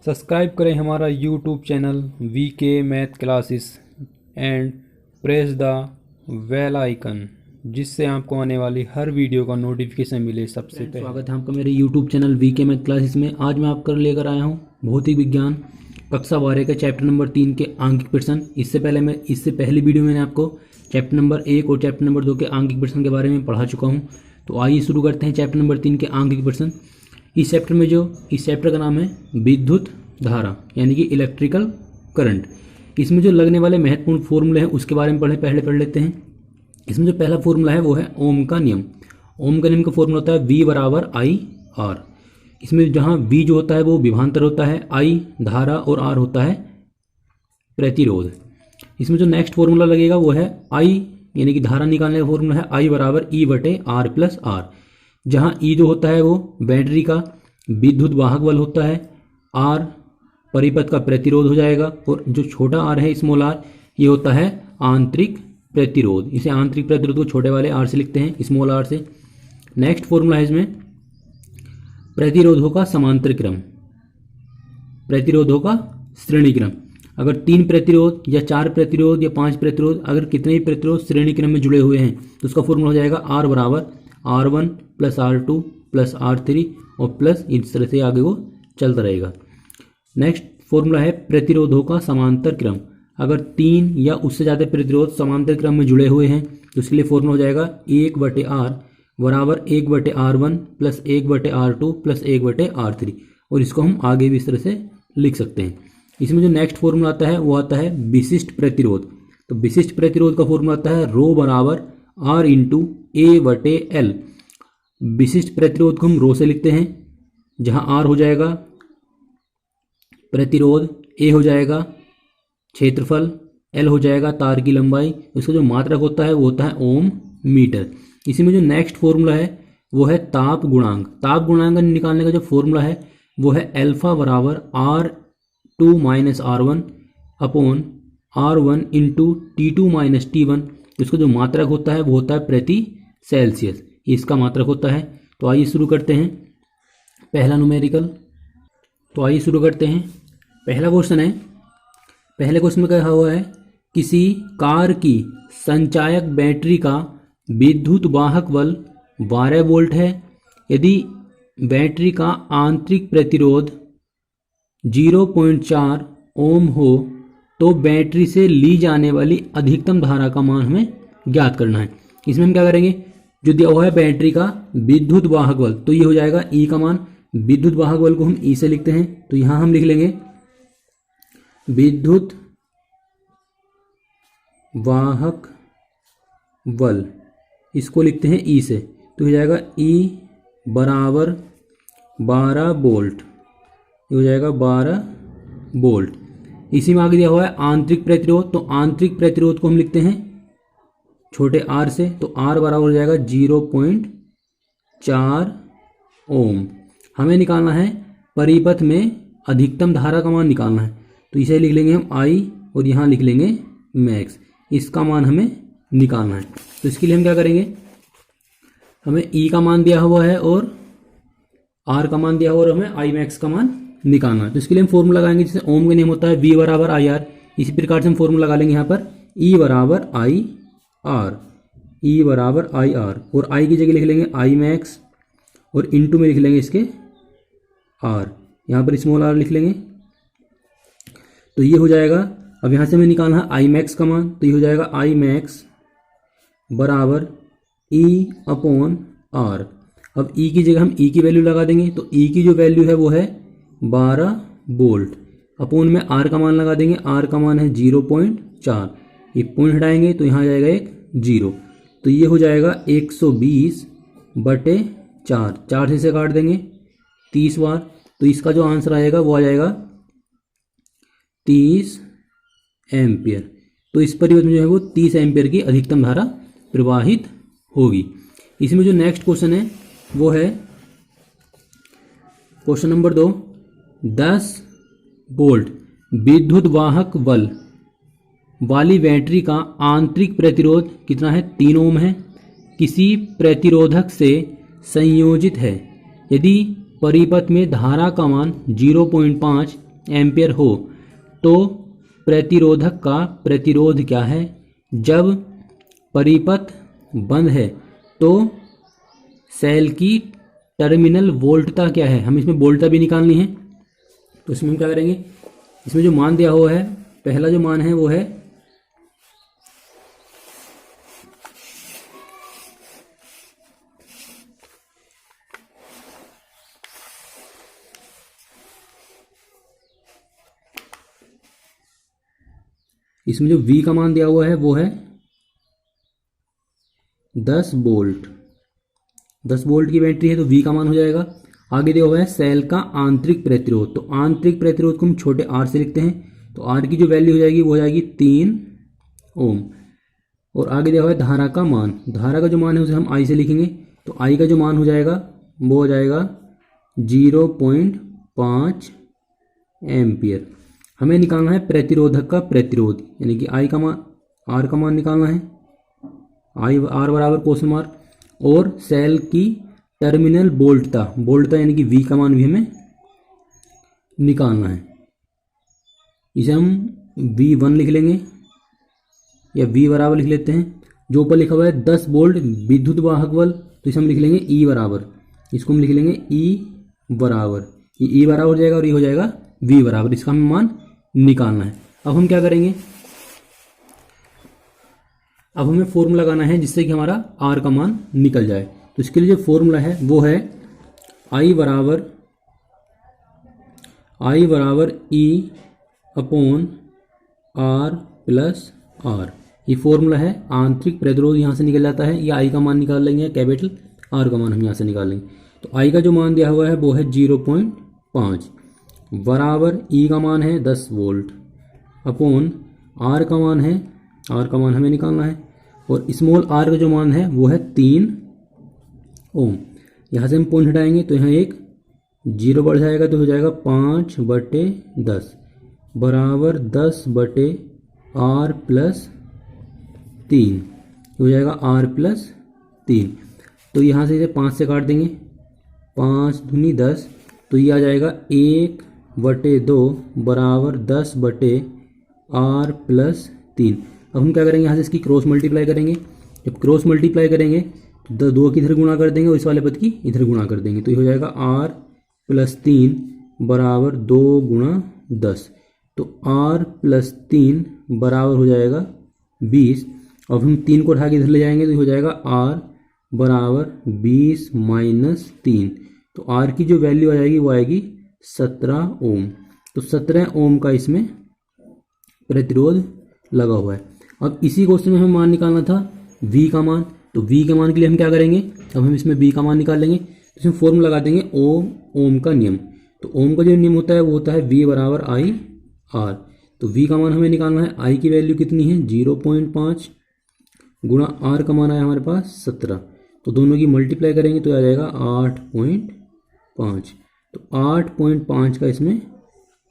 Subscribe करें हमारा YouTube channel VK math classes and press the bell icon, जिससे आपको आने वाली हर वीडियो का नोटिफिकेशन मिले सबसे पहले। स्वागत है आपका मेरे YouTube channel VK math classes में। आज मैं आपको लेकर आया हूँ भौतिक विज्ञान कक्षा 12 के चैप्टर नंबर 3 के आंकिक प्रश्न। इससे पहली वीडियो मैंने आपको चैप्टर नंबर 1 और चैप्टर नंबर 2 के आंकिक प्रश्न के बारे में पढ़ा चुका हूँ। तो आइए शुरू करते हैं चैप्टर नंबर 3 के आंकिक प्रश्न। इस चैप्टर का नाम है विद्युत धारा, यानी कि इलेक्ट्रिकल करंट। इसमें जो लगने वाले महत्वपूर्ण फॉर्मूले हैं उसके बारे में पहले पढ़ लेते हैं। इसमें जो पहला फॉर्मूला है वो है ओम का नियम। ओम का नियम का फॉर्मूला होता है V बराबर आई आर। इसमें जहाँ V जो होता है वो विभवांतर होता है, I धारा और R होता है प्रतिरोध। इसमें जो नेक्स्ट फॉर्मूला लगेगा वो है I, यानी कि धारा निकालने का फॉर्मूला है I बराबर E बटे R प्लस R। जहाँ E जो होता है वो बैटरी का विद्युत वाहक बल होता है, R परिपथ का प्रतिरोध हो जाएगा, और जो छोटा r है स्मॉल r ये होता है आंतरिक प्रतिरोध। इसे आंतरिक प्रतिरोध को छोटे वाले r से लिखते हैं, स्मॉल r से। नेक्स्ट फॉर्मूला है इसमें प्रतिरोधों का समांतर क्रम, प्रतिरोधों का श्रेणी क्रम। अगर 3 प्रतिरोध या 4 प्रतिरोध या 5 प्रतिरोध, अगर कितने भी प्रतिरोध श्रेणी क्रम में जुड़े हुए हैं तो उसका फॉर्मूला हो जाएगा R बराबर R1 plus R2 plus R3 और प्लस इस तरह से आगे वो चलता रहेगा। नेक्स्ट फॉर्मूला है प्रतिरोधों का समांतर क्रम। अगर 3 या उससे ज़्यादा प्रतिरोध समांतर क्रम में जुड़े हुए हैं तो उसके लिए फॉर्मूला हो जाएगा 1 बटे R बराबर 1 बटे R1 प्लस 1 बटे R2 प्लस 1 बटे R3, और इसको हम आगे भी इस तरह से लिख सकते हैं। इसमें जो नेक्स्ट फॉर्मूला आता है वो आता है विशिष्ट प्रतिरोध। तो विशिष्ट प्रतिरोध का फॉर्मूला आता है रो बराबर R इंटू ए बटे एल। विशिष्ट प्रतिरोध को हम रो से लिखते हैं, जहाँ R हो जाएगा प्रतिरोध, A हो जाएगा क्षेत्रफल, L हो जाएगा तार की लंबाई, उसका जो मात्रक होता है वो होता है ओम मीटर। इसी में जो नेक्स्ट फॉर्मूला है वो है ताप गुणांक। ताप गुणांक निकालने का जो फॉर्मूला है वो है अल्फा बराबर R2 minus R1 upon R1 into T2 minus T1। इसका जो मात्रक होता है वो होता है प्रति सेल्सियस, इसका मात्रक होता है। तो आइए शुरू करते हैं पहला न्यूमेरिकल। तो आइए शुरू करते हैं। पहला क्वेश्चन है, पहले क्वेश्चन में कहा हुआ है किसी कार की संचायक बैटरी का विद्युत वाहक बल 12 वोल्ट है। यदि बैटरी का आंतरिक प्रतिरोध 0.4 ओम हो तो बैटरी से ली जाने वाली अधिकतम धारा का मान हमें ज्ञात करना है। इसमें हम क्या करेंगे, जो दिया हुआ है बैटरी का विद्युत वाहक बल, तो ये हो जाएगा E का मान। विद्युत वाहक बल को हम E से लिखते हैं, तो यहां हम लिख लेंगे विद्युत वाहक बल, इसको लिखते हैं E से, तो हो जाएगा E बराबर 12 वोल्ट। ये हो जाएगा 12 वोल्ट। इसी में आगे दिया हुआ है आंतरिक प्रतिरोध, तो आंतरिक प्रतिरोध को हम लिखते हैं छोटे r से, तो R बराबर हो जाएगा 0.4 ओम। हमें निकालना है परिपथ में अधिकतम धारा का मान निकालना है, तो इसे लिख लेंगे हम I और यहाँ लिख लेंगे मैक्स। इसका मान हमें निकालना है, तो इसके लिए हम क्या करेंगे, हमें E का मान दिया हुआ है और R का मान दिया हुआ और हमें I मैक्स का मान निकालना है। तो इसके लिए हम फॉर्मूला लगाएंगे, जैसे ओम का नियम होता है V बराबर आई आर। इसी प्रकार से हम फॉर्मूला लगा लेंगे यहाँ पर E बराबर आई आर, E बराबर आई आर, और I की जगह लिख लेंगे I मैक्स और इंटू में लिख लेंगे इसके R, यहाँ पर स्मॉल r लिख लेंगे। तो ये हो जाएगा, अब यहाँ से हमें निकालना है I मैक्स का मान, तो ये हो जाएगा I मैक्स बराबर E अपॉन R। अब E की जगह हम E की वैल्यू लगा देंगे, तो E की जो वैल्यू है वो है 12 वोल्ट, अपॉन में R का मान लगा देंगे। R का मान है 0.4, ये पॉइंट हटाएंगे तो यहाँ आ जाएगा एक 0, तो ये हो जाएगा 120 बटे 4, 4 से इसे काट देंगे 30 बार, तो इसका जो आंसर आएगा वो आ जाएगा 30 एम्पियर। तो इस परिपथ में जो है वो 30 एम्पियर की अधिकतम धारा प्रवाहित होगी। इसमें जो नेक्स्ट क्वेश्चन है वो है क्वेश्चन नंबर 2। 10 वोल्ट विद्युत वाहक बल वाली बैटरी का आंतरिक प्रतिरोध कितना है, 3 ओम है, किसी प्रतिरोधक से संयोजित है। यदि परिपथ में धारा का मान 0.5 एम्पियर हो तो प्रतिरोधक का प्रतिरोध क्या है। जब परिपथ बंद है तो सेल की टर्मिनल वोल्टता क्या है। हम इसमें वोल्टता भी निकालनी है, तो इसमें हम क्या करेंगे, इसमें जो मान दिया हुआ है, पहला जो मान है वो है इसमें जो V का मान दिया हुआ है वो है 10 वोल्ट। 10 वोल्ट की बैटरी है तो V का मान हो जाएगा। आगे दिया हुआ है सेल का आंतरिक प्रतिरोध, तो आंतरिक प्रतिरोध को हम छोटे r से लिखते हैं, तो r की जो वैल्यू हो जाएगी वो हो जाएगी 3 ओम। और आगे दिया हुआ है धारा का मान, धारा का जो मान है उसे हम I से लिखेंगे, तो I का जो मान हो जाएगा वो हो जाएगा 0.5 एम्पियर। हमें निकालना है प्रतिरोधक का प्रतिरोध, यानी कि I का मान, R का मान निकालना है, R बराबर क्वेश्चन मार्क, और सेल की टर्मिनल वोल्टता, वोल्टता यानी कि V का मान भी हमें निकालना है। इसे हम V1 लिख लेंगे या V बराबर लिख लेते हैं। जो ऊपर लिखा हुआ है 10 वोल्ट विद्युत वाहक बल, तो इसे हम लिख लेंगे E बराबर, इसको हम लिख लेंगे E बराबर, ये E बराबर हो जाएगा और ये हो जाएगा V बराबर, इसका हमें मान निकालना है। अब हम क्या करेंगे, अब हमें फॉर्मूला लगाना है जिससे कि हमारा R का मान निकल जाए। तो इसके लिए जो फॉर्मूला है वो है I बराबर E upon R plus R। ये फॉर्मूला है, आंतरिक प्रतिरोध यहाँ से निकल जाता है, या I का मान निकाल लेंगे, कैपिटल R का मान हम यहाँ से निकाल लेंगे। तो I का जो मान दिया हुआ है वो है 0.5 बराबर E का मान है 10 वोल्ट अपॉन R का मान है, R का मान हमें निकालना है, और स्मॉल r का जो मान है वो है 3 ओम। यहाँ से हम पॉइंट हटाएंगे तो यहाँ एक 0 बढ़ जाएगा, तो हो जाएगा 5/10 बराबर 10/r प्लस 3, हो जाएगा r प्लस 3। तो यहाँ से इसे 5 से काट देंगे, 5 दूनी 10, तो ये आ जाएगा 1/2 बराबर 10/r प्लस 3। अब हम क्या करेंगे, यहाँ से इसकी क्रॉस मल्टीप्लाई करेंगे। जब क्रॉस मल्टीप्लाई करेंगे तो 2 की इधर गुणा कर देंगे और इस वाले पद की इधर गुणा कर देंगे, तो ये हो जाएगा r प्लस 3 बराबर 2 गुणा 10, तो r प्लस 3 बराबर हो जाएगा 20। अब हम 3 को उठा के इधर ले जाएंगे तो ये हो जाएगा r बराबर 20 माइनस 3, तो r की जो वैल्यू आ जाएगी वो आएगी 17 ओम। तो 17 ओम का इसमें प्रतिरोध लगा हुआ है। अब इसी क्वेश्चन में हमें मान निकालना था V का मान, तो V के मान के लिए हम क्या करेंगे, अब हम इसमें V का मान निकाल लेंगे, तो इसमें फॉर्मूला लगा देंगे ओम का नियम। तो ओम का जो नियम होता है वो होता है V बराबर I R। तो V का मान हमें निकालना है, I की वैल्यू कितनी है 0.5 गुणा R का मान आया हमारे पास 17, तो दोनों की मल्टीप्लाई करेंगे तो आ जाएगा 8.5, तो 8.5 का इसमें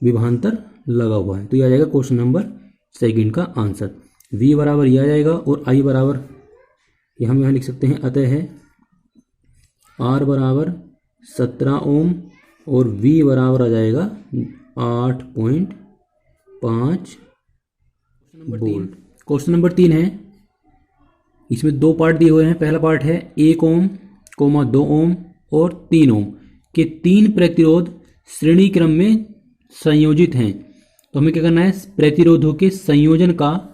विभांतर लगा हुआ है। तो ये आ जाएगा क्वेश्चन नंबर सेकंड का आंसर। V बराबर ये आ जाएगा और I बराबर ये हम यहाँ लिख सकते हैं, अतः है R बराबर 17 ओम और V बराबर आ जाएगा 8.5 वोल्ट। क्वेश्चन नंबर 3 है, इसमें 2 पार्ट दिए हुए हैं। पहला पार्ट है 1 ओम, 2 ओम और 3 ओम के 3 प्रतिरोध श्रेणी क्रम में संयोजित हैं। तो हमें क्या करना है, प्रतिरोधों के संयोजन का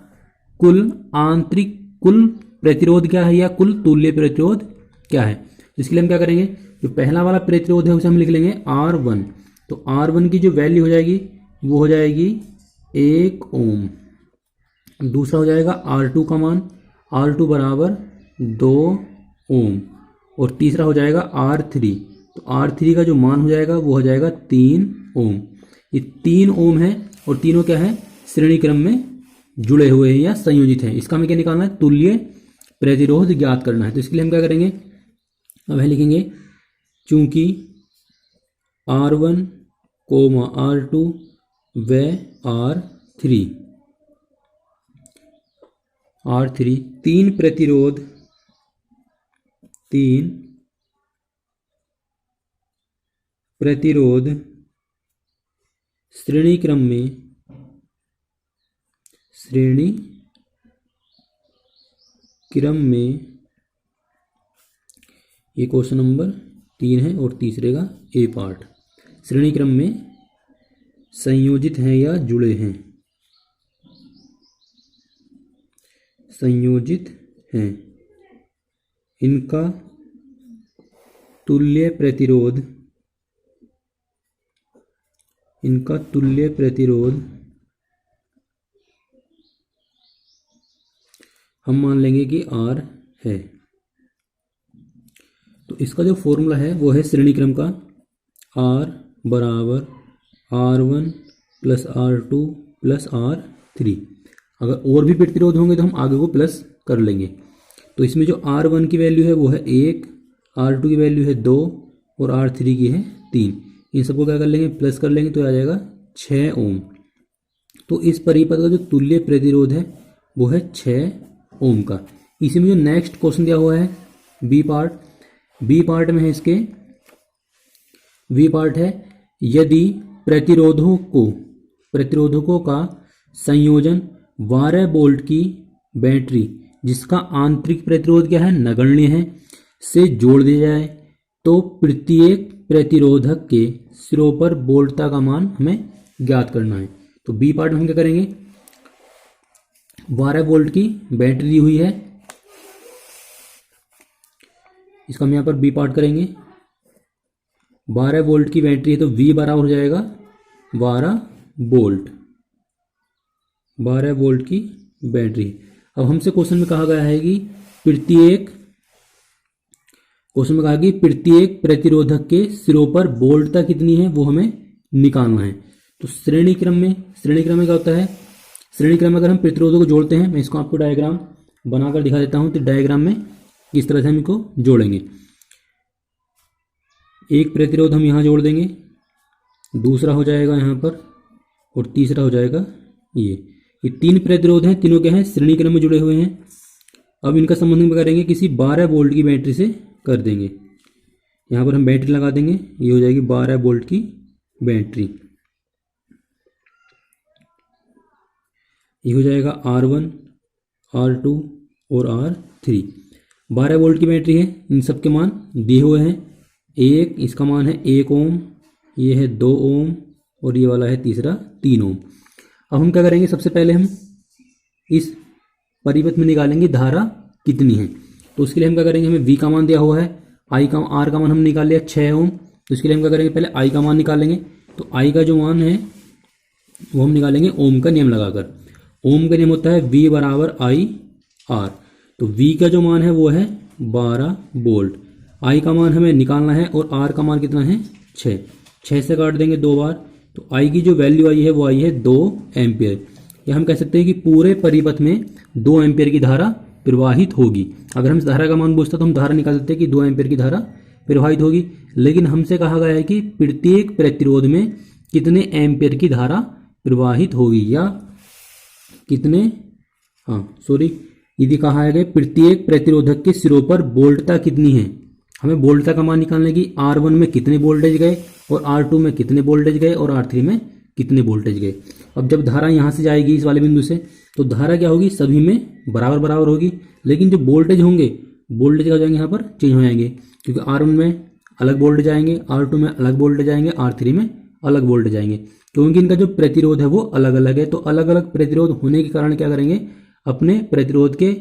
कुल आंतरिक कुल प्रतिरोध क्या है या कुल तुल्य प्रतिरोध क्या है। तो इसके लिए हम क्या करेंगे, जो पहला वाला प्रतिरोध है उसे हम लिख लेंगे R1। तो R1 की जो वैल्यू हो जाएगी वो हो जाएगी 1 ओम। दूसरा हो जाएगा R2 का मान, R2 बराबर 2 ओम, और तीसरा हो जाएगा R3। तो R3 का जो मान हो जाएगा वो हो जाएगा 3 ओम। ये 3 ओम है और तीनों क्या है, श्रेणी क्रम में जुड़े हुए हैं या संयोजित हैं। इसका हमें क्या निकालना है, तुल्य प्रतिरोध ज्ञात करना है। तो इसके लिए हम क्या करेंगे, अब है लिखेंगे चूंकि R1, R2 व R3 तीन प्रतिरोध श्रेणी क्रम में ये क्वेश्चन नंबर 3 है और तीसरे का ए पार्ट। श्रेणी क्रम में संयोजित हैं या जुड़े हैं, संयोजित हैं, इनका तुल्य प्रतिरोध हम मान लेंगे कि R है। तो इसका जो फॉर्मूला है वो है श्रेणी क्रम का R बराबर R1 plus R2 plus R3। अगर और भी प्रतिरोध होंगे तो हम आगे को प्लस कर लेंगे। तो इसमें जो R1 की वैल्यू है वो है 1, R2 की वैल्यू है 2 और R3 की है 3। इन सबको क्या कर लेंगे, प्लस कर लेंगे तो आ जाएगा 6 ओम। तो इस परिपथ का जो तुल्य प्रतिरोध है वो है 6 ओम का। इसी में जो नेक्स्ट क्वेश्चन दिया हुआ है बी पार्ट में है इसके, बी पार्ट है यदि प्रतिरोधकों का संयोजन 12 वोल्ट की बैटरी जिसका आंतरिक प्रतिरोध क्या है, नगण्य है, से जोड़ दिया जाए तो प्रत्येक प्रतिरोधक के सिरों पर वोल्टता का मान हमें ज्ञात करना है। तो बी पार्ट में हम क्या करेंगे, 12 वोल्ट की बैटरी दी हुई है, इसका हम यहाँ पर बी पार्ट करेंगे। 12 वोल्ट की बैटरी है तो V बराबर हो जाएगा 12 वोल्ट, 12 वोल्ट की बैटरी। अब हमसे क्वेश्चन में कहा गया है कि प्रत्येक प्रतिरोधक के सिरों पर वोल्टता कितनी है वो हमें निकालना है। तो श्रेणी क्रम में क्या होता है, श्रेणी क्रम में अगर हम प्रतिरोधों को जोड़ते हैं, मैं इसको आपको डायग्राम बनाकर दिखा देता हूं। तो डायग्राम में किस तरह से हम इनको जोड़ेंगे, एक प्रतिरोध हम यहाँ जोड़ देंगे, दूसरा हो जाएगा यहाँ पर और तीसरा हो जाएगा ये 3 प्रतिरोध हैं, तीनों क्या हैं, श्रेणी क्रम में जुड़े हुए हैं। अब इनका संबंध में करेंगे किसी 12 वोल्ट की बैटरी से कर देंगे। यहाँ पर हम बैटरी लगा देंगे, ये हो जाएगी 12 वोल्ट की बैटरी, ये हो जाएगा R1, R2 और R3। 12 वोल्ट की बैटरी है, इन सब के मान दिए हुए हैं। एक इसका मान है 1 ओम, ये है 2 ओम और ये वाला है तीसरा 3 ओम। अब हम क्या करेंगे, सबसे पहले हम इस परिपथ में निकालेंगे धारा कितनी है। तो उसके लिए हम क्या करेंगे, हमें V का मान दिया हुआ है, R का मान हम निकाल लिया 6 ओम। तो इसके लिए हम क्या करेंगे, पहले I का मान निकालेंगे। तो I का जो मान है वो हम निकालेंगे ओम का नियम लगाकर। ओम का नियम होता है V बराबर IR। तो V का जो मान है वो है 12 वोल्ट, I का मान हमें निकालना है और R का मान कितना है 6 से काट देंगे 2 बार। तो I की जो वैल्यू आई है वो आई है 2 एम्पियर, या हम कह सकते हैं कि पूरे परिपथ में 2 एम्पियर की धारा प्रवाहित होगी। अगर हम इस धारा का मान पूछता तो हम धारा निकाल सकते हैं कि 2 एम्पियर की धारा प्रवाहित होगी, लेकिन हमसे कहा गया है कि प्रत्येक प्रतिरोध में कितने एम्पियर की धारा प्रवाहित होगी, या कितने यदि कहा है कि प्रत्येक प्रतिरोधक के सिरों पर वोल्टता कितनी है। हमें वोल्टता का मान निकालने की, R1 में कितने वोल्टेज गए और R2 में कितने वोल्टेज गए और R3 में कितने वोल्टेज गए। अब जब धारा यहाँ से जाएगी इस वाले बिंदु से, तो धारा क्या होगी, सभी में बराबर होगी, लेकिन जो वोल्टेज होंगे, वोल्टेज क्या हो जाएंगे, यहाँ पर चेंज हो जाएंगे, क्योंकि R1 में अलग वोल्टेज आएंगे, R2 में अलग वोल्टेज आएंगे, R3 में अलग वोल्टेज आएंगे, क्योंकि इनका जो प्रतिरोध है वो अलग अलग है। तो अलग अलग प्रतिरोध होने के कारण क्या करेंगे, अपने प्रतिरोध के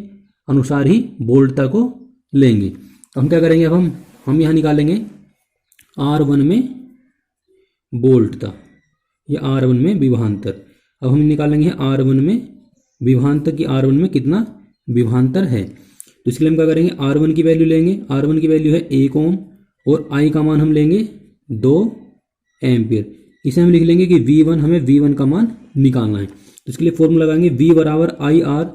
अनुसार ही वोल्टता को लेंगे। तो हम क्या करेंगे, अब हम यहाँ निकालेंगे R1 में वोल्टता या R1 में विभवांतर। अब हम निकालेंगे R1 में विभवांतर की R1 में कितना विभवांतर है। तो इसके लिए हम क्या करेंगे, R1 की वैल्यू लेंगे, R1 की वैल्यू है 1 ओम और I का मान हम लेंगे 2 एम्पियर। इसे हम लिख लेंगे कि V1, हमें V1 का मान निकालना है। तो इसके लिए फॉर्मूला लगाएंगे V बराबर IR,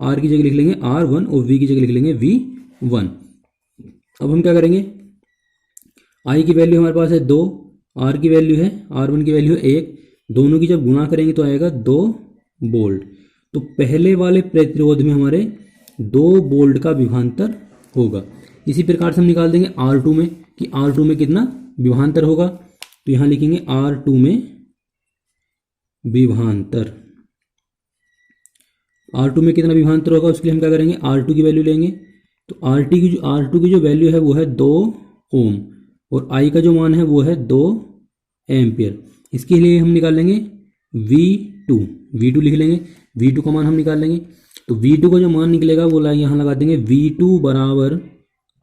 R की जगह लिख लेंगे R1 और V की जगह लिख लेंगे V1। अब हम क्या करेंगे, I की वैल्यू हमारे पास है 2, R की वैल्यू है, R1 की वैल्यू है 1, दोनों की जब गुणा करेंगे तो आएगा 2 वोल्ट। तो पहले वाले प्रतिरोध में हमारे 2 वोल्ट का विभवांतर होगा। इसी प्रकार से हम निकाल देंगे R2 में कि R2 में कितना विभवांतर होगा। तो तो यहाँ लिखेंगे R2 में विभवांतर। R2 में कितना विभवांतर होगा उसके लिए हम क्या करेंगे, R2 की वैल्यू लेंगे। तो R2 की जो वैल्यू है वो है 2 ओम और I का जो मान है वो है 2 एम्पियर। इसके लिए हम निकाल लेंगे V2 लिख लेंगे। V2 का मान हम निकाल लेंगे। तो V2 का जो मान निकलेगा वो यहाँ लगा देंगे V2 बराबर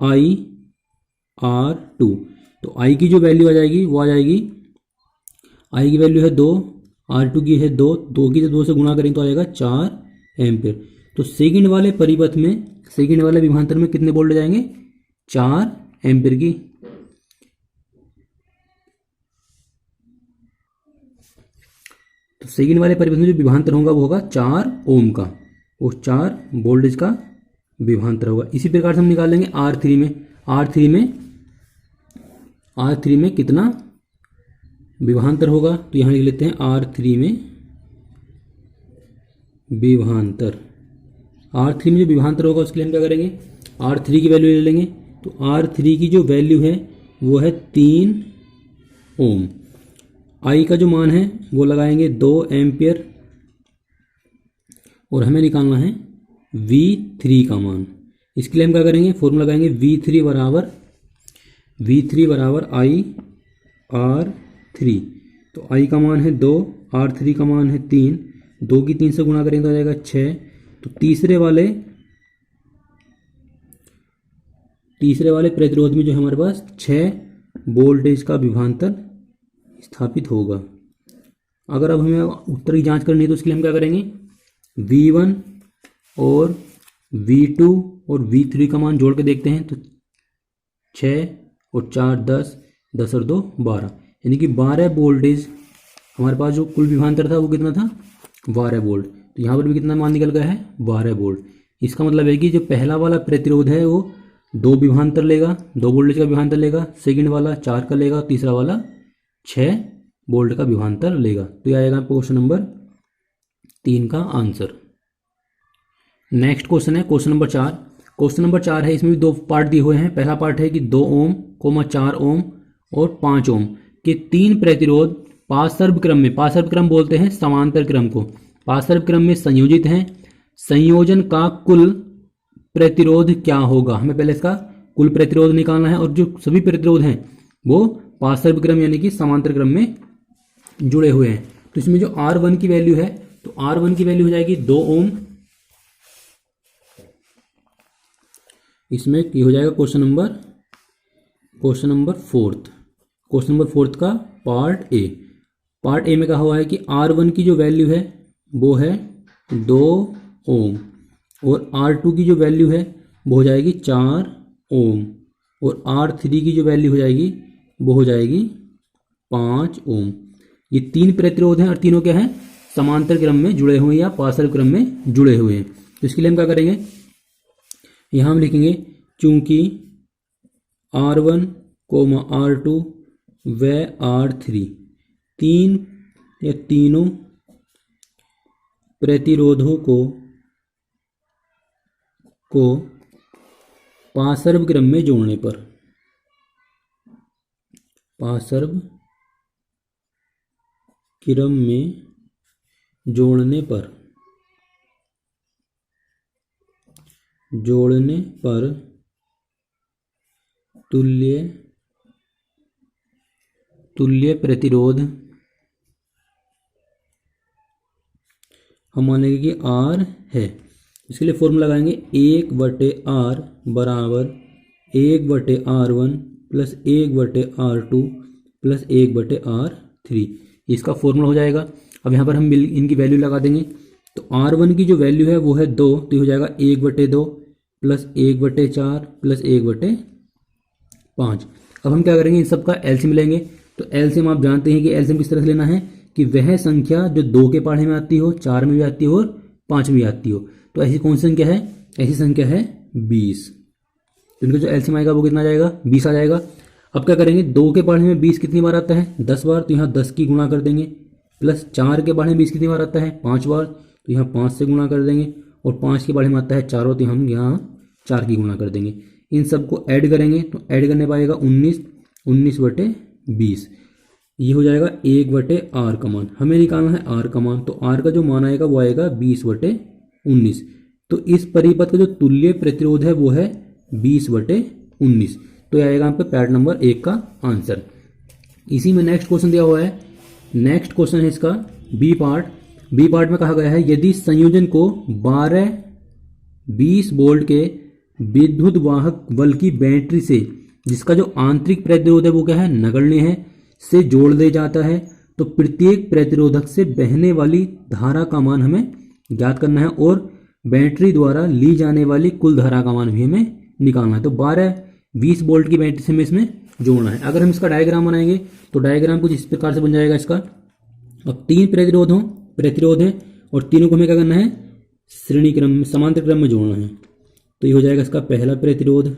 IR2। तो I की जो वैल्यू आ जाएगी वो आ जाएगी, I की वैल्यू है 2, R2 की है 2, 2 की 2 से गुणा करेंगे तो आ जाएगा 4 एम्पियर। तो सेकंड वाले परिपथ में, सेकंड वाले विभवांतर में कितने वोल्ट जाएंगे, 4 एम्पियर की। तो सेकंड वाले परिपथ में जो विभवांतर होगा वो होगा 4 ओम का, वो 4 वोल्टेज का विभवांतर होगा। इसी प्रकार से हम निकाल लेंगे R3 में कितना विभवांतर होगा। तो यहाँ लिख लेते हैं R3 में विभवांतर। R3 में जो विभवांतर होगा उसके लिए हम क्या करेंगे, R3 की वैल्यू ले लेंगे। तो R3 की जो वैल्यू है वो है 3 ओम। I का जो मान है वो लगाएंगे 2 एम्पियर और हमें निकालना है V3 का मान। इसके लिए हम क्या करेंगे, फॉर्मूला लगाएंगे V3 बराबर IR3। तो I का मान है 2, R3 का मान है 3, 2 की 3 से गुणा करेंगे तो आ जाएगा 6। तो तीसरे वाले प्रतिरोध में जो हमारे पास 6 वोल्टेज का विभवांतर स्थापित होगा। अगर अब हमें उत्तर की जांच करनी है तो इसके लिए हम क्या करेंगे, V1 और V2 और V3 का मान जोड़ के देखते हैं। तो 6 और 4 10, 10 और 2 12, यानी कि 12 वोल्टेज हमारे पास जो कुल विभवांतर था वो कितना था, 12 वोल्ट। तो यहाँ पर भी कितना मान निकल गया है, 12 वोल्ट। इसका मतलब है कि जो पहला वाला प्रतिरोध है वो 2 विभवांतर लेगा, 2 वोल्टेज का विभवांतर लेगा, सेकंड वाला 4 का लेगा, तीसरा वाला 6 वोल्ट का विभवांतर लेगा। तो यह आएगा क्वेश्चन नंबर 3 का आंसर। नेक्स्ट क्वेश्चन है क्वेश्चन नंबर 4। क्वेश्चन नंबर 4 है, इसमें भी 2 पार्ट दिए हुए हैं। पहला पार्ट है कि 2 ओम, 4 ओम और 5 ओम के 3 प्रतिरोध पार्श्व क्रम बोलते हैं समांतर क्रम को, पार्श्व क्रम में संयोजित हैं। संयोजन का कुल प्रतिरोध क्या होगा, हमें पहले इसका कुल प्रतिरोध निकालना है। और जो सभी प्रतिरोध हैं वो पार्श्व क्रम यानी कि समांतर क्रम में जुड़े हुए हैं। तो इसमें जो R1 की वैल्यू है, तो R1 की वैल्यू हो जाएगी 2 ओम। इसमें की हो जाएगा क्वेश्चन नंबर 4। क्वेश्चन नंबर 4 का पार्ट ए में कहा हुआ है कि R1 की जो वैल्यू है वो है 2 ओम और R2 की जो वैल्यू है वो हो जाएगी 4 ओम और R3 की जो वैल्यू हो जाएगी वो हो जाएगी 5 ओम। ये 3 प्रतिरोध हैं और तीनों क्या हैं, समांतर क्रम में जुड़े हुए या पार्श्व क्रम में जुड़े हुए हैं। तो इसके लिए हम क्या करेंगे, यहाँ हम लिखेंगे चूंकि R1, R2 व R3 तीनों प्रतिरोधों को पार्श्व क्रम में जोड़ने पर, जोड़ने पर तुल्य प्रतिरोध हम मानेंगे कि R है। इसके लिए फॉर्मूला लगाएंगे 1/R बराबर 1/R1 plus 1/R2 plus 1/R3। इसका फॉर्मूला हो जाएगा। अब यहाँ पर हम इनकी वैल्यू लगा देंगे। तो R1 की जो वैल्यू है वो है 2, तो ये हो जाएगा 1/2 प्लस 1/4 प्लस 1/5। अब हम क्या करेंगे, इन सब का एलसीएम लेंगे। तो एलसीएम आप जानते हैं कि एलसीएम किस तरह से लेना है कि वह संख्या जो 2 के पढ़े में आती हो, 4 में भी आती हो और 5 में भी आती हो। तो ऐसी कौन सी संख्या है, ऐसी संख्या है 20। तो इनका जो एलसीएम आएगा वो कितना आ जाएगा, 20 आ जाएगा। अब क्या करेंगे, 2 के पढ़े में 20 कितनी बार आता है, 10 बार। तो यहाँ 10 की गुणा कर देंगे। प्लस 4 के पढ़े में 20 कितनी बार आता है, 5 बार। तो यहाँ 5 से गुणा कर देंगे। और 5 के पढ़े में आता है 4 बार, तो हम यहाँ 4 की गुणा कर देंगे। इन सबको ऐड करेंगे तो ऐड करने पाएगा 19 19/20। ये हो जाएगा 1/r का मान। हमें निकालना है r का मान, तो r का जो मान आएगा वो आएगा 20/19। तो इस परिपथ का जो तुल्य प्रतिरोध है वो है 20/19। तो यह आएगा आपका पैड नंबर 1 का आंसर। इसी में नेक्स्ट क्वेश्चन दिया हुआ है। नेक्स्ट क्वेश्चन है इसका बी पार्ट। बी पार्ट में कहा गया है यदि संयोजन को 12-20 वोल्ट के विद्युत वाहक बल की बैटरी से, जिसका जो आंतरिक प्रतिरोध है वो क्या है, नगण्य है, से जोड़ दिया जाता है, तो प्रत्येक प्रतिरोधक से बहने वाली धारा का मान हमें ज्ञात करना है और बैटरी द्वारा ली जाने वाली कुल धारा का मान भी हमें निकालना है। तो 12-20 वोल्ट की बैटरी से हमें इसमें जोड़ना है। अगर हम इसका डायग्राम बनाएंगे तो डायग्राम कुछ इस प्रकार से बन जाएगा इसका। अब 3 प्रतिरोध है और तीनों को हमें क्या करना है, श्रेणी क्रम में, समांतर क्रम में जोड़ना है। तो ये हो जाएगा इसका पहला प्रतिरोध,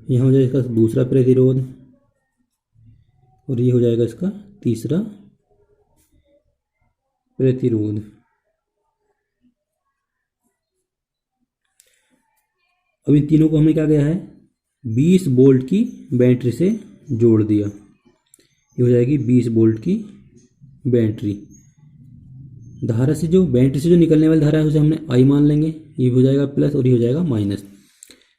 यहाँ हो जाएगा इसका दूसरा प्रतिरोध और ये हो जाएगा इसका तीसरा प्रतिरोध। अब इन तीनों को हमने क्या किया है, 20 वोल्ट की बैटरी से जोड़ दिया। ये हो जाएगी 20 वोल्ट की बैटरी। धारा से जो बैटरी से जो निकलने वाली धारा है उसे हमने I मान लेंगे। ये हो जाएगा प्लस और ये हो जाएगा माइनस।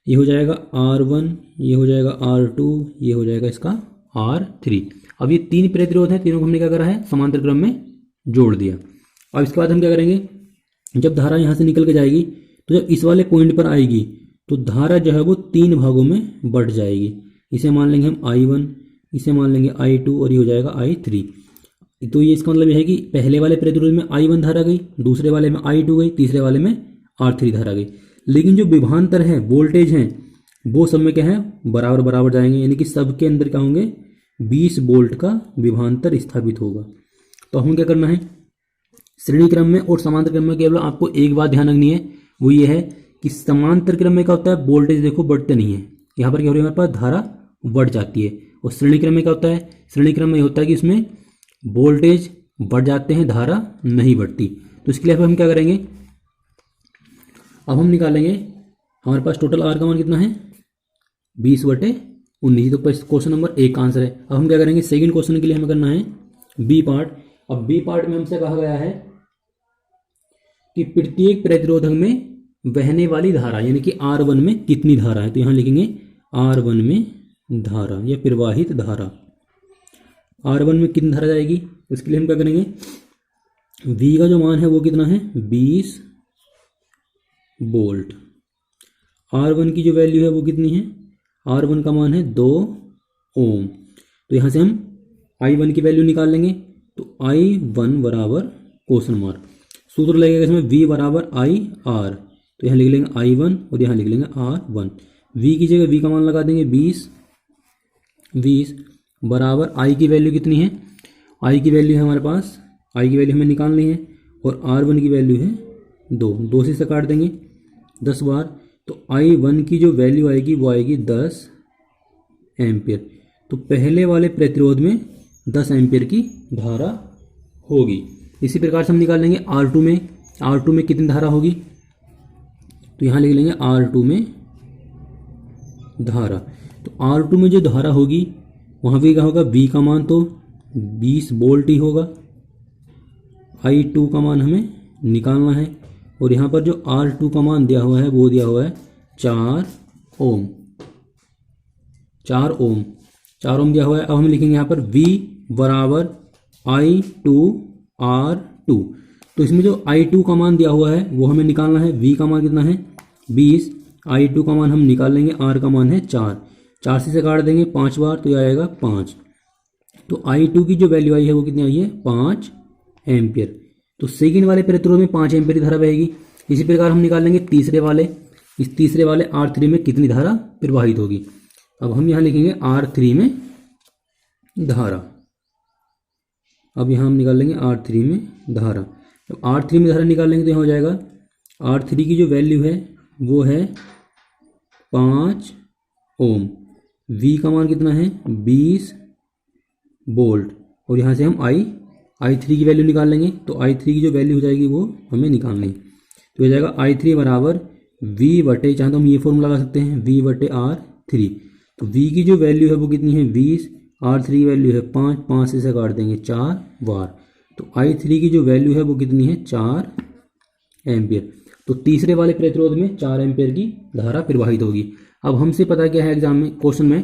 ये हो जाएगा R1, ये हो जाएगा R2, ये हो जाएगा इसका R3। अब ये 3 प्रतिरोध है, तीनों को हमने क्या करा है, समांतर क्रम में जोड़ दिया। अब इसके बाद हम क्या करेंगे, जब धारा यहाँ से निकल के जाएगी तो जब इस वाले पॉइंट पर आएगी तो धारा जो है वो 3 भागों में बढ़ जाएगी। इसे मान लेंगे हम I1, इसे मान लेंगे I2 और ये हो जाएगा I3। तो ये इसका मतलब यह है कि पहले वाले प्रतिरोध में I1 धारा गई, दूसरे वाले में I2 गई, तीसरे वाले में R3 धारा गई। लेकिन जो विभवांतर है, वोल्टेज हैं, वो सब में क्या है, बराबर बराबर जाएंगे, यानी कि सबके अंदर क्या होंगे, 20 वोल्ट का विभवांतर स्थापित होगा। तो हमें क्या करना है, श्रेणी क्रम में और समांतर क्रम में केवल आपको एक बात ध्यान रखनी है, वो ये है कि समांतर क्रम में क्या होता है, वोल्टेज देखो बढ़ते नहीं है, यहाँ पर क्या हो रहा है, हमारे पास धारा बढ़ जाती है। और श्रेणी क्रम में क्या होता है, श्रेणी क्रम में ये होता है कि इसमें वोल्टेज बढ़ जाते हैं, धारा नहीं बढ़ती। तो इसके लिए हम क्या करेंगे, अब हम निकालेंगे, हमारे पास टोटल आर का मान कितना है, 20/19। तो क्वेश्चन नंबर 1 का आंसर है। अब हम क्या करेंगे, सेकंड क्वेश्चन के लिए हमें करना है बी पार्ट। अब बी पार्ट में हमसे कहा गया है कि प्रत्येक प्रतिरोधक में बहने वाली धारा, यानी कि R1 में कितनी धारा है। तो यहाँ लिखेंगे R1 में धारा या प्रवाहित धारा, R1 में कितनी धारा जाएगी। इसके लिए हम क्या करेंगे, V का जो मान है वो कितना है, 20 वोल्ट। R1 की जो वैल्यू है वो कितनी है, R1 का मान है 2 ओम। तो यहाँ से हम I1 की वैल्यू निकाल लेंगे। तो I1 बराबर क्वेश्चन मार्क, सूत्र लगेगा इसमें V बराबर IR। तो यहाँ लिख लेंगे I1 और यहाँ लिख लेंगे R1। V की जगह V का मान लगा देंगे 20 बराबर I की वैल्यू कितनी है, I की वैल्यू है हमारे पास, I की वैल्यू हमें निकालनी है, और R1 की वैल्यू है 2 से काट देंगे 10 बार। तो I1 की जो वैल्यू आएगी वो आएगी 10 एम्पियर। तो पहले वाले प्रतिरोध में 10 एम्पियर की धारा होगी। इसी प्रकार से हम निकाल लेंगे R2 में कितनी धारा होगी। तो यहाँ लिख लेंगे R2 में धारा। तो R2 में जो धारा होगी वहाँ भी क्या होगा, V का मान तो 20 वोल्ट ही होगा, I2 का मान हमें निकालना है, और यहाँ पर जो R2 का मान दिया हुआ है वो दिया हुआ है 4 ओम। 4 ओम दिया हुआ है। अब हम लिखेंगे यहाँ पर V बराबर I2R2। तो इसमें जो I2 का मान दिया हुआ है वो हमें निकालना है। V का मान कितना है 20, I2 का मान हम निकाल लेंगे, R का मान है 4 से काट देंगे 5 बार, तो यह आएगा 5। तो I2 की जो वैल्यू आई है वो कितनी आई है, 5 एम्पियर। तो सेकंड वाले प्रतिरोध में 5 एम्पियर की धारा बहेगी। इसी प्रकार हम निकालेंगे तीसरे वाले R3 में कितनी धारा प्रवाहित होगी। अब हम यहाँ लिखेंगे R3 में धारा। अब यहाँ हम निकाल लेंगे R3 में धारा। जब R3 में धारा निकालेंगे तो यहाँ हो जाएगा, R3 की जो वैल्यू है वो है 5 ओम। V का मान कितना है 20 वोल्ट, और यहाँ से हम I3 की वैल्यू निकाल लेंगे। तो I3 की जो वैल्यू हो जाएगी वो हमें निकालनी है। तो हो जाएगा I3 बराबर V बटे, चाहे तो हम ये फॉर्मूला लगा सकते हैं, V बटे R3। तो V की जो वैल्यू है वो कितनी है 20, R3 की वैल्यू है 5, 5 से काट देंगे 4 बार। तो I3 की जो वैल्यू है वो कितनी है 4 एम्पियर। तो तीसरे वाले प्रतिरोध में 4 एम्पियर की धारा प्रवाहित होगी। अब हमसे पता क्या है एग्जाम में, क्वेश्चन में,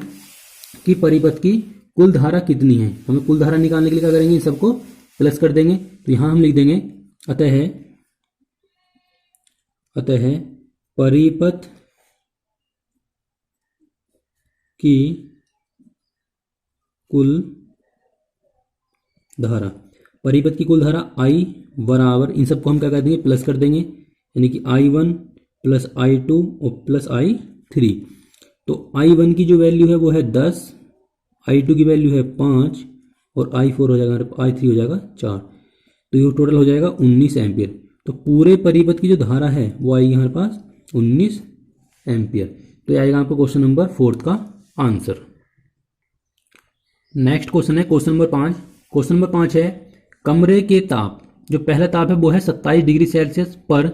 कि परिपथ की कुल धारा कितनी है। हमें कुल धारा निकालने के लिए क्या करेंगे, इन सबको प्लस कर देंगे। तो यहां हम लिख देंगे अतः परिपथ की कुल धारा, परिपथ की कुल धारा I बराबर, इन सबको हम क्या कर देंगे, प्लस कर देंगे, यानी कि I1 प्लस I2 और प्लस I3। तो I1 की जो वैल्यू है वो है 10, I2 की वैल्यू है 5 और I4 हो जाएगा, I3 हो जाएगा 4। तो ये टोटल हो जाएगा 19 एम्पियर। तो पूरे परिपथ की जो धारा है वो आएगी हमारे पास 19 एम्पियर। तो ये आएगा आपको क्वेश्चन नंबर 4 का आंसर। नेक्स्ट क्वेश्चन है क्वेश्चन नंबर 5। क्वेश्चन नंबर 5 है, कमरे के ताप, जो पहला ताप है वो है 27 डिग्री सेल्सियस पर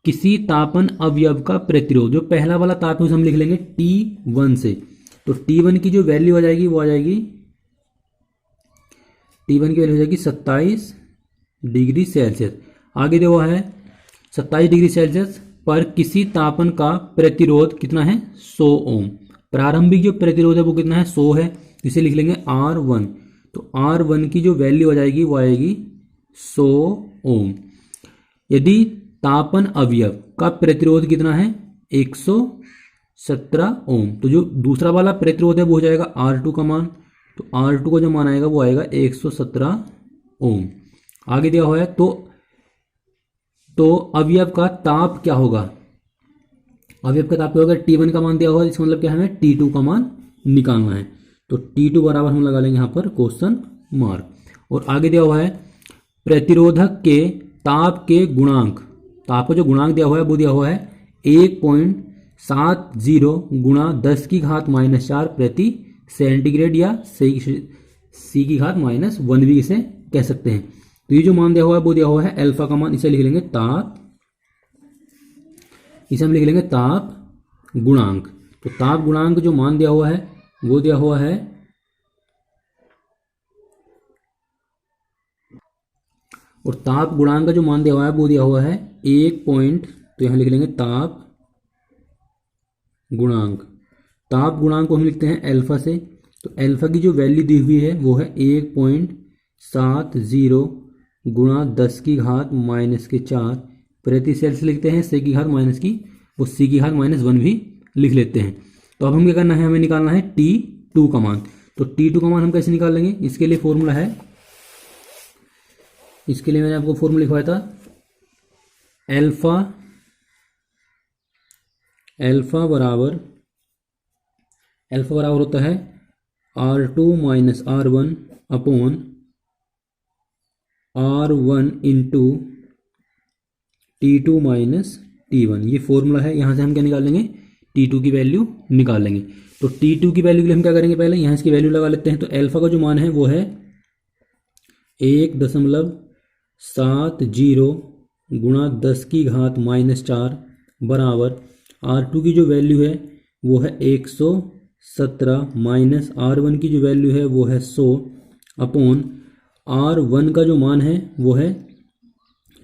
किसी तापन अवयव का प्रतिरोध। जो पहला वाला ताप है उसे हम लिख लेंगे T1 से। तो T1 की जो वैल्यू आ जाएगी वो आ जाएगी, T1 की वैल्यू हो जाएगी 27 डिग्री सेल्सियस। आगे जो है 27 डिग्री सेल्सियस पर किसी तापन का प्रतिरोध कितना है 100 ओम। प्रारंभिक जो प्रतिरोध है वो कितना है 100 है, इसे लिख लेंगे R1। तो R1 की जो वैल्यू आ जाएगी वो आएगी 100 ओम। यदि तापन अवयव का प्रतिरोध कितना है 117 ओम, तो जो दूसरा वाला प्रतिरोध है वो हो जाएगा R2 का मान। तो R2 का जो मान आएगा वो आएगा 117 ओम। आगे दिया हुआ है तो अवयव का ताप क्या होगा, अवयव का ताप क्या होगा, T1 का मान दिया हुआ है, इसका मतलब क्या है, हमें T2 का मान निकालना है। तो T2 बराबर हम लगा लेंगे यहाँ पर क्वेश्चन मार्क। और आगे दिया हुआ है प्रतिरोधक के ताप के गुणांक, ताप का जो गुणांक दिया हुआ है वो दिया हुआ है 1.70 गुणा 10 की घात -4 प्रति सेंटीग्रेड, या C की घात -1 भी इसे कह सकते हैं। तो ये जो मान दिया हुआ है वो दिया हुआ है अल्फा का मान, इसे लिख लेंगे ताप, इसे हम लिख लेंगे ताप गुणांक। तो ताप गुणांक जो मान दिया हुआ है वो दिया हुआ है, और ताप गुणांक का जो मान दिया हुआ है वो दिया हुआ है 1 पॉइंट, तो यहां लिख लेंगे ताप गुणांक। ताप गुणांक को हम लिखते हैं अल्फा से। तो अल्फा की जो वैल्यू दी हुई है वो है 1.70 गुणा 10 की घात -4 प्रति सेल्सियस लिखते हैं, C की घात माइनस की, वो C की घात -1 भी लिख लेते हैं। तो अब हमें क्या करना है, हमें निकालना है T2 का मान। तो T2 का मान हम कैसे निकाल लेंगे, इसके लिए फॉर्मूला है, इसके लिए मैंने आपको फॉर्मूला लिखवाया था, अल्फा बराबर होता है R2 - R1 upon R1 into T2 - T1। ये फॉर्मूला है, यहाँ से हम क्या निकाल लेंगे, T2 की वैल्यू निकाल लेंगे। तो T2 की वैल्यू के लिए हम क्या करेंगे, पहले यहाँ इसकी वैल्यू लगा लेते हैं। तो अल्फा का जो मान है वो है 1.70 गुणा 10 की घात -4 बराबर R2 की जो वैल्यू है वो है 117 माइनस R1 की जो वैल्यू है वो है 100 अपॉन R1 का जो मान है वो है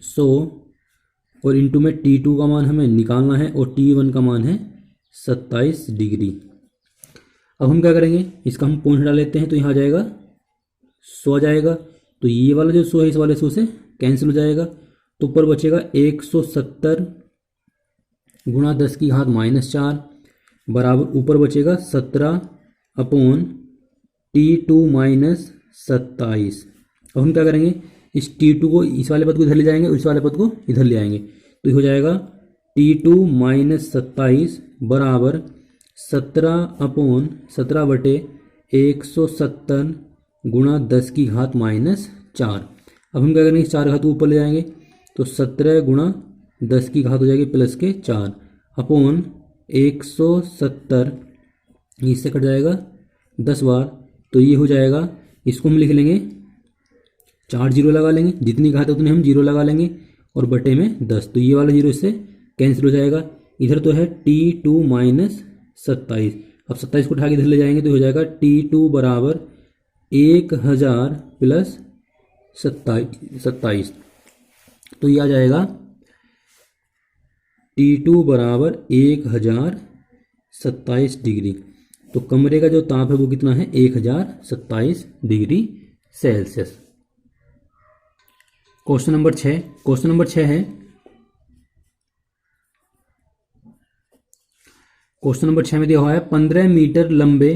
100 और इंटू में T2 का मान हमें निकालना है और T1 का मान है 27 डिग्री। अब हम क्या करेंगे, इसका हम पॉइंट हटा लेते हैं। तो यहाँ आ जाएगा 100 आ जाएगा, तो ये वाला जो 100 है इस वाले 100 से कैंसिल हो जाएगा। तो ऊपर बचेगा 170 गुणा 10 की घात -4 बराबर ऊपर बचेगा 17 अपॉन T2 - 27। अब हम क्या करेंगे, इस T2 को इस वाले पद को इधर ले जाएंगे और इस वाले पद को इधर ले आएंगे। तो हो जाएगा T2 - 27 बराबर 17 बटे 170 गुणा 10 की घात -4। अब हम क्या करेंगे, इस 4 घात को ऊपर ले जाएंगे। तो 17 गुणा 10 की घात हो जाएगी +4 अपॉन 170, इससे कट जाएगा 10 बार। तो ये हो जाएगा, इसको हम लिख लेंगे 4 जीरो लगा लेंगे, जितनी घात है उतने हम जीरो लगा लेंगे और बटे में 10। तो ये वाला जीरो इससे कैंसिल हो जाएगा। इधर तो है T2 माइनस 27। अब 27 को उठा के इधर ले जाएंगे तो हो जाएगा T2 बराबर 1000 प्लस 27। तो ये आ जाएगा T2 बराबर 1027 डिग्री। तो कमरे का जो ताप है वो कितना है, 1027 degree Celsius. Question number 6। Question number 6 है, क्वेश्चन नंबर 6 में दिया हुआ है 15 मीटर लंबे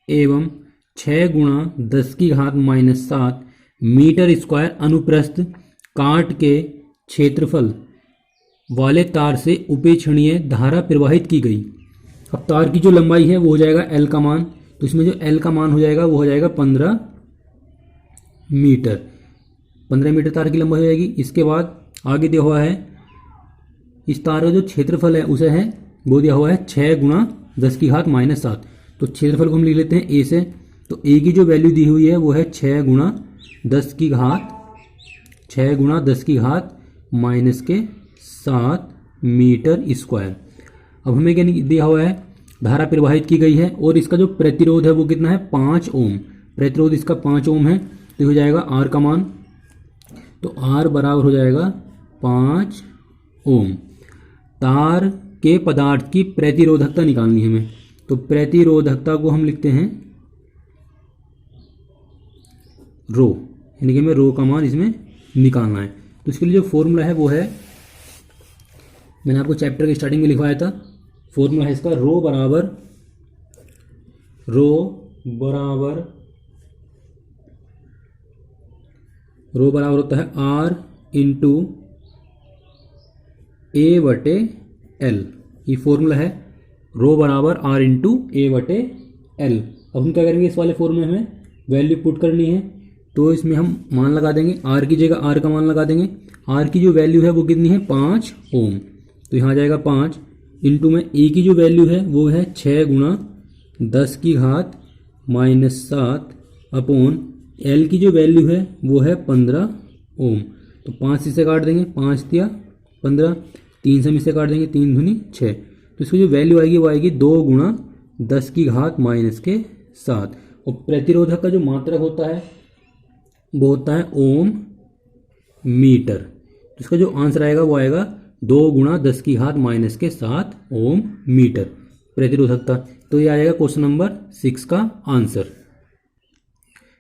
एवं 6 गुणा 10 की घात माइनस 7 मीटर स्क्वायर अनुप्रस्थ काट के क्षेत्रफल वाले तार से उपेक्षणीय धारा प्रवाहित की गई। अब तार की जो लंबाई है वो हो जाएगा L का मान, तो इसमें जो L का मान हो जाएगा वो हो जाएगा 15 मीटर। 15 मीटर तार की लंबाई हो जाएगी। इसके बाद आगे दिया हुआ है इस तार का जो क्षेत्रफल है उसे है वो दिया हुआ है 6 गुणा 10 की घात माइनस 7। तो क्षेत्रफल को हम लिख लेते हैं A से। तो A की जो वैल्यू दी हुई है वो है 6 गुणा 10 की घात माइनस के 7 मीटर स्क्वायर। अब हमें क्या दिया हुआ है, धारा प्रवाहित की गई है और इसका जो प्रतिरोध है वो कितना है, 5 ओम। प्रतिरोध इसका 5 ओम है। तो हो जाएगा R का मान, तो R बराबर हो जाएगा 5 ओम। तार के पदार्थ की प्रतिरोधकता निकालनी है हमें, तो प्रतिरोधकता को हम लिखते हैं रो, यानी कि हमें रो का मान इसमें निकालना है। तो इसके लिए जो फॉर्मूला है वो है, मैंने आपको चैप्टर की स्टार्टिंग में लिखवाया था। फॉर्मूला है इसका रो बराबर होता है R इंटू A बटे L। ये फॉर्मूला है रो बराबर R इंटू A बटे L। अब हम क्या करेंगे, इस वाले फॉर्मूले में वैल्यू पुट करनी है, तो इसमें हम मान लगा देंगे। R की जगह R का मान लगा देंगे। R की जो वैल्यू है वो कितनी है, 5 ओम। तो यहाँ आ जाएगा 5 इंटू में A की जो वैल्यू है वो है 6 गुणा 10 की घात माइनस 7 अपॉन L की जो वैल्यू है वो है 15 ओम। तो 5 से काट देंगे, 5 दिया 15, 3 से इसे काट देंगे, 3 दूनी 6। तो इसकी जो वैल्यू आएगी वो आएगी 2 गुणा 10 की घात माइनस के 7। और प्रतिरोधक का जो मात्रक होता है वो होता है ओम मीटर। तो इसका जो आंसर आएगा वो आएगा 2 गुणा 10 की घात माइनस के 7 ओम मीटर प्रतिरोधकता। तो ये आएगा क्वेश्चन नंबर 6 का आंसर।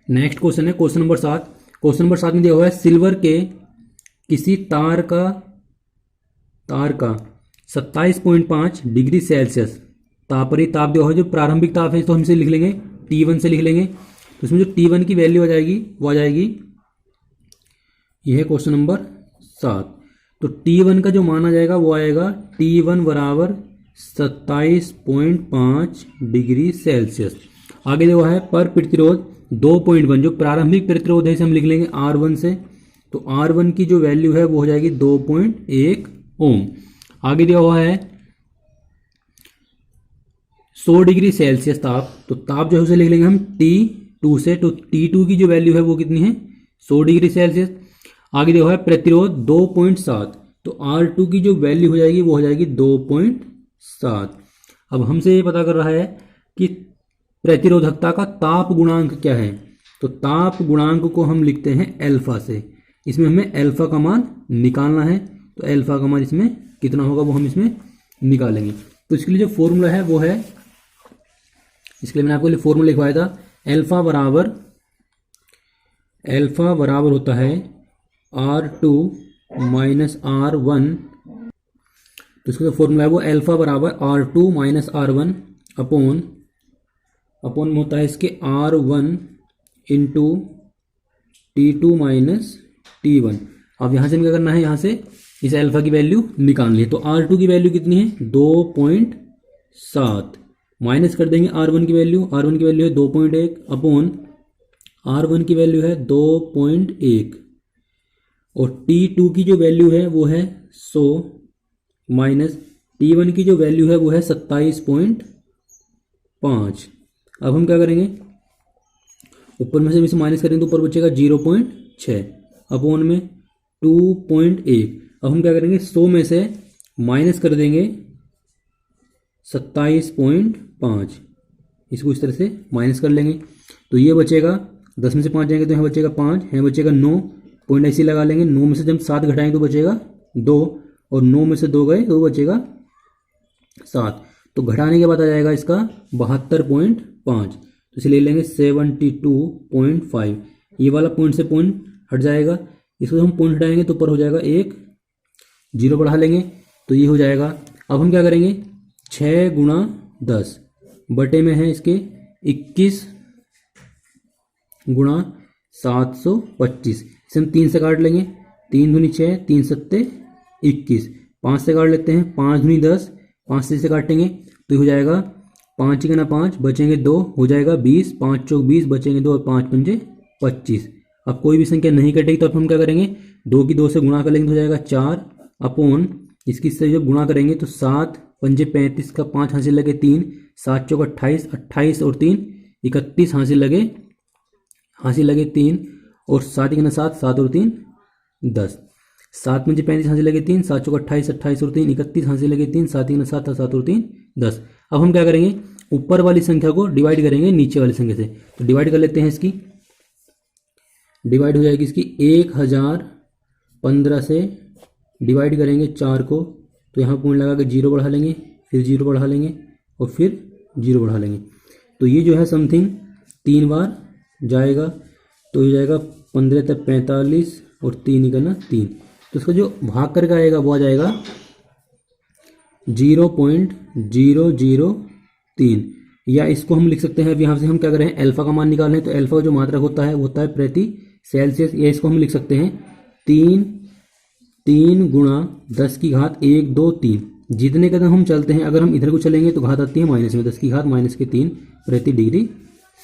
नेक्स्ट क्वेश्चन है क्वेश्चन नंबर 7। क्वेश्चन नंबर 7 में दिया हुआ है सिल्वर के किसी तार का 27.5 डिग्री सेल्सियस तापरी ताप दिया हुआ है। जो प्रारंभिक ताप है तो हम इसे लिख लेंगे T1 से लिख लेंगे। तो इसमें जो T1 की वैल्यू आ जाएगी वो आ जाएगी, यह है क्वेश्चन नंबर 7। तो T1 का जो मान आ जाएगा वो आएगा T1 बराबर 27.5 डिग्री सेल्सियस। आगे जो है पर प्रतिरोध 2.1, जो प्रारंभिक प्रतिरोध है इसे हम लिख लेंगे R1 से। तो R1 की जो वैल्यू है वो हो जाएगी 2.1 ओम। आगे दिया हुआ है 100 डिग्री सेल्सियस ताप। तो ताप जो है उसे लिख लेंगे हम T2 से। तो T2 की जो वैल्यू है वो कितनी है, 100 डिग्री सेल्सियस। आगे दिया हुआ है प्रतिरोध 2.7। तो R2 की जो वैल्यू हो जाएगी वो हो जाएगी 2.7। अब हमसे ये पता कर रहा है कि प्रतिरोधकता का ताप गुणांक क्या है। तो ताप गुणांक को हम लिखते हैं अल्फा से। इसमें हमें अल्फा का मान निकालना है। तो अल्फा का मान इसमें कितना होगा वो हम इसमें निकालेंगे। तो इसके लिए जो फॉर्मूला है वो है, इसके लिए मैंने आपको फॉर्मूला लिखवाया था, अल्फा बराबर होता है R2 माइनस R1। तो इसका जो फॉर्मूला है वो अल्फा बराबर R2 माइनस R1 अपॉन में होता है इसके R1 into T2 minus T1। अब यहाँ से क्या करना है, यहाँ से इस अल्फा की वैल्यू निकालनी है। तो R2 की वैल्यू कितनी है, 2.7 माइनस कर देंगे R1 की वैल्यू। R1 की वैल्यू है 2.1 अपॉन R1 की वैल्यू है 2.1 और T2 की जो वैल्यू है वो है 100 माइनस T1 की जो वैल्यू है वो है 27.5। अब हम क्या करेंगे, ऊपर में से इसे माइनस करेंगे तो ऊपर बचेगा 0.6 अपॉन में 2.1। अब हम क्या करेंगे, 100 में से माइनस कर देंगे 27.5। इसको इस तरह से माइनस कर लेंगे तो ये बचेगा 10 में से 5 जाएंगे तो यहाँ बचेगा 5, यहाँ बचेगा 9, पॉइंट ऐसे लगा लेंगे। 9 में से जब 7 घटाएंगे तो बचेगा 2 और 9 में से 2 गए तो बचेगा 7। तो घटाने के बाद आ जाएगा इसका 72.5। तो इसे ले लेंगे 72.5। ये वाला पॉइंट से पॉइंट हट जाएगा, इसको हम पॉइंट हटाएंगे तो ऊपर हो जाएगा एक 0 बढ़ा लेंगे तो ये हो जाएगा। अब हम क्या करेंगे 6 गुणा 10 बटे में है इसके 21 गुणा 725। इसे हम 3 से काट लेंगे, 3 दूनी 6, 3 सत्ते 21। 5 से काट लेते हैं, 5 दूनी 10, 5 से काटेंगे तो ये हो जाएगा 5 गुना 5 बचेंगे 2 हो जाएगा 20, 5 चौक 20 बचेंगे 2 और 5 पंजे 25। अब कोई भी संख्या नहीं कटेगी तो अब हम क्या करेंगे 2 की 2 से गुणा कर लेंगे तो हो जाएगा 4 अपॉन इसकी से जब गुणा करेंगे तो 7 पंजे 35 का 5 हासिल लगे 3, 7 चौक 28, 28 और 3 31 हासिल लगे 3 और 7 गुना 7, 7 और 3 10, 7 पंजे 35 हासिल लगे 3, 7 चौक 28, 28 और 3 31 हासिल लगे 3, 7 गुना 7, 7 और 3 10। अब हम क्या करेंगे ऊपर वाली संख्या को डिवाइड करेंगे नीचे वाली संख्या से। तो डिवाइड कर लेते हैं, इसकी डिवाइड हो जाएगी इसकी 1015 से डिवाइड करेंगे 4 को तो यहाँ पॉइंट लगा के 0 बढ़ा लेंगे, फिर 0 बढ़ा लेंगे और फिर 0 बढ़ा लेंगे। तो ये जो है समथिंग 3 बार जाएगा तो ये जाएगा 15 तक 45 और 3 करना 3। तो इसका जो भाग करके आएगा वो आ जाएगा 0.003। या इसको हम लिख सकते हैं, अब यहाँ से हम क्या करें अल्फा का मान निकालें तो अल्फा का जो मात्रक होता है वो होता है प्रति सेल्सियस। या इसको हम लिख सकते हैं 3 गुणा 10 की घात 1 2 3। जितने कदम हम चलते हैं अगर हम इधर को चलेंगे तो घात आती है माइनस में, 10 की घात माइनस के 3 प्रति डिग्री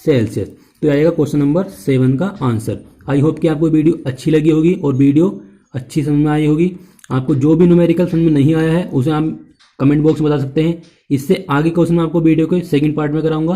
सेल्सियस। तो आएगा क्वेश्चन नंबर 7 का आंसर। आई होप कि आपको वीडियो अच्छी लगी होगी और वीडियो अच्छी समझ में आई होगी। आपको जो भी न्यूमेरिकल समझ में नहीं आया है उसे आप कमेंट बॉक्स में बता सकते हैं। इससे आगे क्वेश्चन मैं आपको वीडियो के सेकंड पार्ट में कराऊंगा।